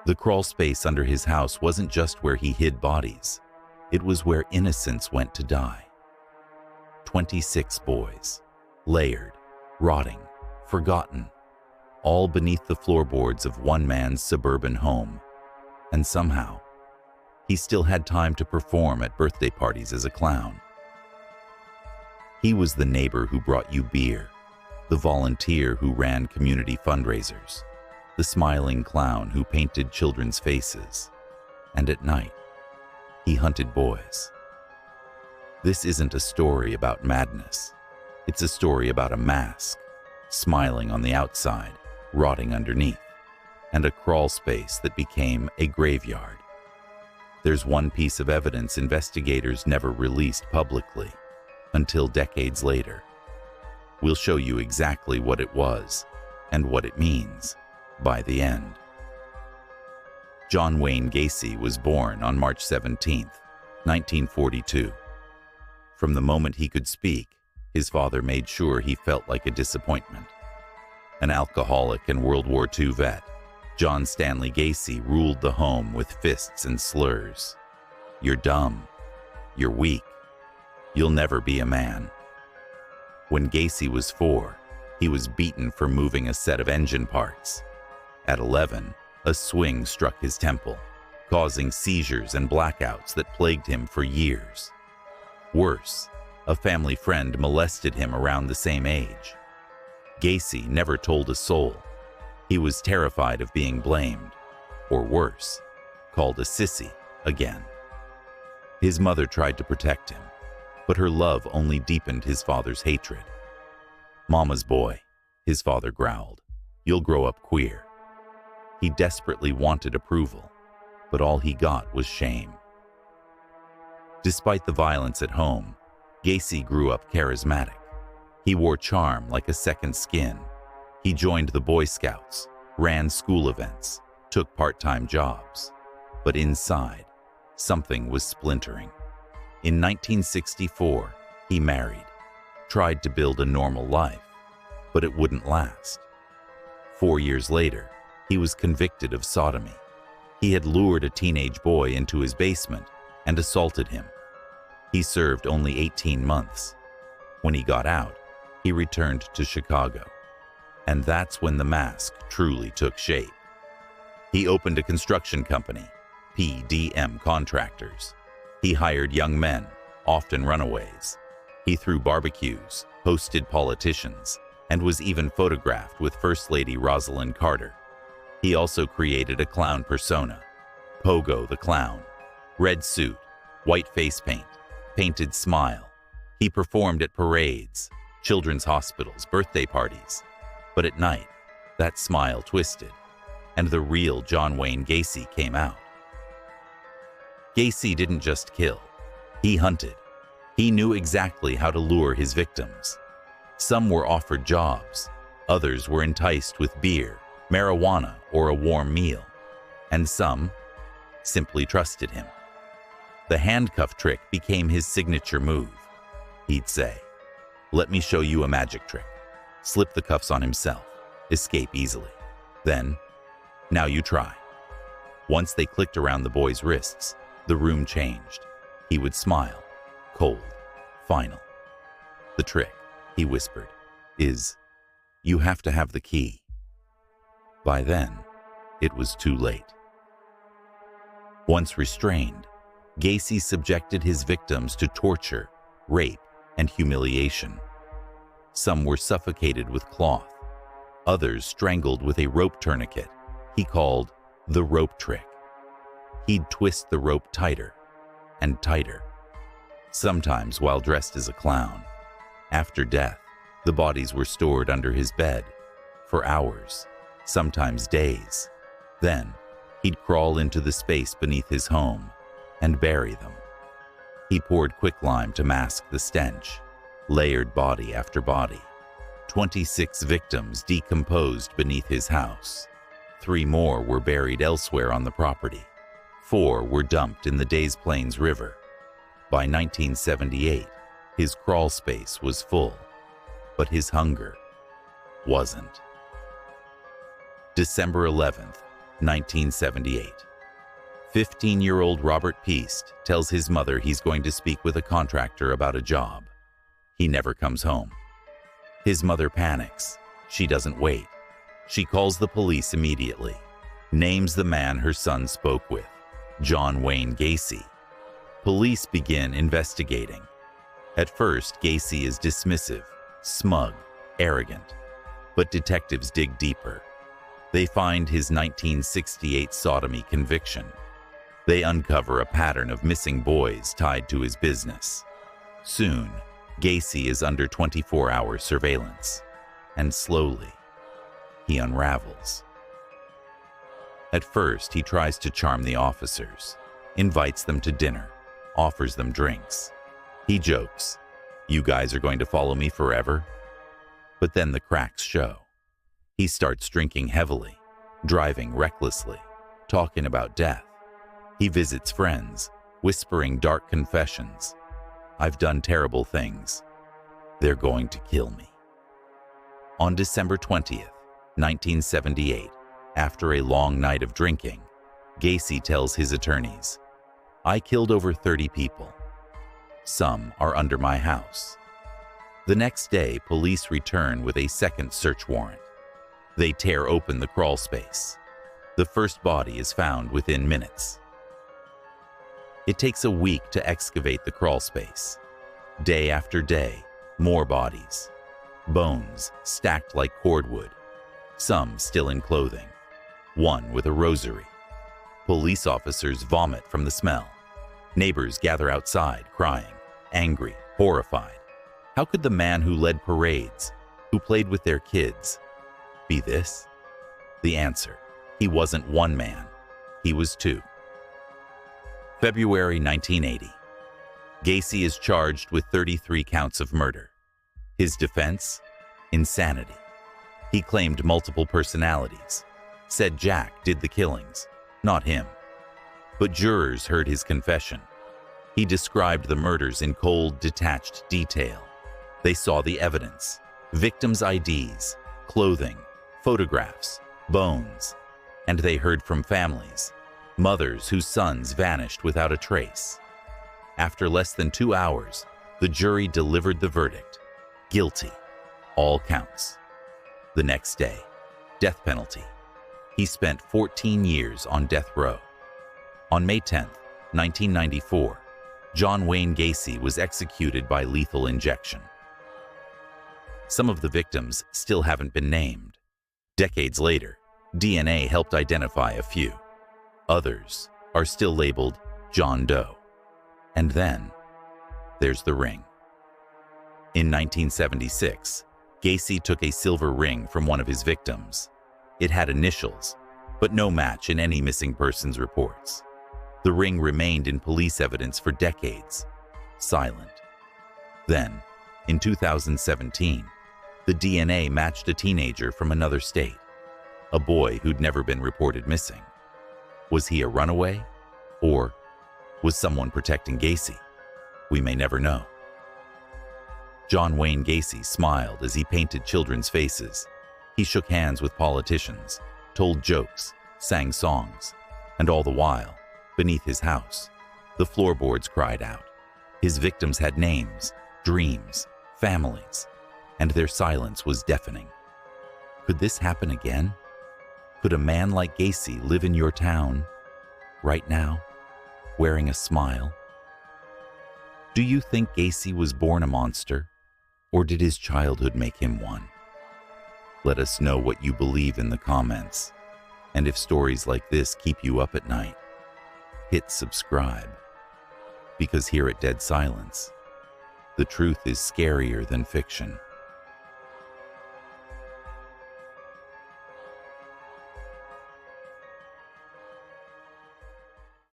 The crawl space under his house wasn't just where he hid bodies. It was where innocents went to die. 26 boys, layered, rotting, forgotten, all beneath the floorboards of one man's suburban home. And somehow, he still had time to perform at birthday parties as a clown. He was the neighbor who brought you beer, the volunteer who ran community fundraisers, the smiling clown who painted children's faces. And at night, he hunted boys. This isn't a story about madness. It's a story about a mask, smiling on the outside, rotting underneath, and a crawl space that became a graveyard. There's one piece of evidence investigators never released publicly, until decades later. We'll show you exactly what it was and what it means by the end. John Wayne Gacy was born on March 17, 1942. From the moment he could speak, his father made sure he felt like a disappointment. An alcoholic and World War II vet, John Stanley Gacy ruled the home with fists and slurs. You're dumb. You're weak. You'll never be a man. When Gacy was 4, he was beaten for moving a set of engine parts. At 11, a swing struck his temple, causing seizures and blackouts that plagued him for years. Worse, a family friend molested him around the same age. Gacy never told a soul. He was terrified of being blamed, or worse, called a sissy again. His mother tried to protect him, but her love only deepened his father's hatred. "Mama's boy," his father growled. "You'll grow up queer." He desperately wanted approval, but all he got was shame. Despite the violence at home, Gacy grew up charismatic. He wore charm like a second skin. He joined the Boy Scouts, ran school events, took part-time jobs. But inside, something was splintering. In 1964, he married, tried to build a normal life, but it wouldn't last. 4 years later, he was convicted of sodomy. He had lured a teenage boy into his basement and assaulted him. He served only 18 months. When he got out, he returned to Chicago. And that's when the mask truly took shape. He opened a construction company, PDM Contractors. He hired young men, often runaways. He threw barbecues, hosted politicians, and was even photographed with First Lady Rosalind Carter. He also created a clown persona, Pogo the Clown. Red suit, white face paint, painted smile. He performed at parades, children's hospitals, birthday parties. But at night, that smile twisted, and the real John Wayne Gacy came out. Gacy didn't just kill, he hunted. He knew exactly how to lure his victims. Some were offered jobs, others were enticed with beer, marijuana, or a warm meal, and some simply trusted him. The handcuff trick became his signature move. He'd say, "Let me show you a magic trick." Slip the cuffs on himself, escape easily. Then, "Now you try." Once they clicked around the boy's wrists, the room changed. He would smile, cold, final. "The trick," he whispered, "is you have to have the key." By then, it was too late. Once restrained, Gacy subjected his victims to torture, rape, and humiliation. Some were suffocated with cloth, others strangled with a rope tourniquet he called the rope trick. He'd twist the rope tighter and tighter, sometimes while dressed as a clown. After death, the bodies were stored under his bed for hours, sometimes days. Then, he'd crawl into the space beneath his home and bury them. He poured quicklime to mask the stench, layered body after body. 26 victims decomposed beneath his house. 3 more were buried elsewhere on the property. 4 were dumped in the Des Plaines River. By 1978, his crawl space was full, but his hunger wasn't. December 11th, 1978. 15-year-old Robert Peast tells his mother he's going to speak with a contractor about a job. He never comes home. His mother panics. She doesn't wait. She calls the police immediately, names the man her son spoke with, John Wayne Gacy. Police begin investigating. At first, Gacy is dismissive, smug, arrogant. But detectives dig deeper. They find his 1968 sodomy conviction. They uncover a pattern of missing boys tied to his business. Soon, Gacy is under 24-hour surveillance, and slowly, he unravels. At first, he tries to charm the officers, invites them to dinner, offers them drinks. He jokes, "You guys are going to follow me forever?" But then the cracks show. He starts drinking heavily, driving recklessly, talking about death. He visits friends, whispering dark confessions. "I've done terrible things. They're going to kill me." On December 20th, 1978, after a long night of drinking, Gacy tells his attorneys, "I killed over 30 people. Some are under my house." The next day, police return with a second search warrant. They tear open the crawl space. The first body is found within minutes. It takes a week to excavate the crawl space. Day after day, more bodies. Bones stacked like cordwood, some still in clothing, one with a rosary. Police officers vomit from the smell. Neighbors gather outside, crying, angry, horrified. How could the man who led parades, who played with their kids, be this? The answer: he wasn't one man, he was two. February 1980. Gacy is charged with 33 counts of murder. His defense? Insanity. He claimed multiple personalities, said Jack did the killings, not him. But jurors heard his confession. He described the murders in cold, detached detail. They saw the evidence, victims' IDs, clothing, photographs, bones, and they heard from families, mothers whose sons vanished without a trace. After less than 2 hours, the jury delivered the verdict: guilty, all counts. The next day, death penalty. He spent 14 years on death row. On May 10, 1994, John Wayne Gacy was executed by lethal injection. Some of the victims still haven't been named. Decades later, DNA helped identify a few. Others are still labeled John Doe. And then, there's the ring. In 1976, Gacy took a silver ring from one of his victims. It had initials, but no match in any missing persons reports. The ring remained in police evidence for decades, silent. Then, in 2017, the DNA matched a teenager from another state, a boy who'd never been reported missing. Was he a runaway? Or was someone protecting Gacy? We may never know. John Wayne Gacy smiled as he painted children's faces. He shook hands with politicians, told jokes, sang songs, and all the while, beneath his house, the floorboards cried out. His victims had names, dreams, families, and their silence was deafening. Could this happen again? Could a man like Gacy live in your town, right now, wearing a smile? Do you think Gacy was born a monster, or did his childhood make him one? Let us know what you believe in the comments, and if stories like this keep you up at night, hit subscribe, because here at Dead Silence, the truth is scarier than fiction.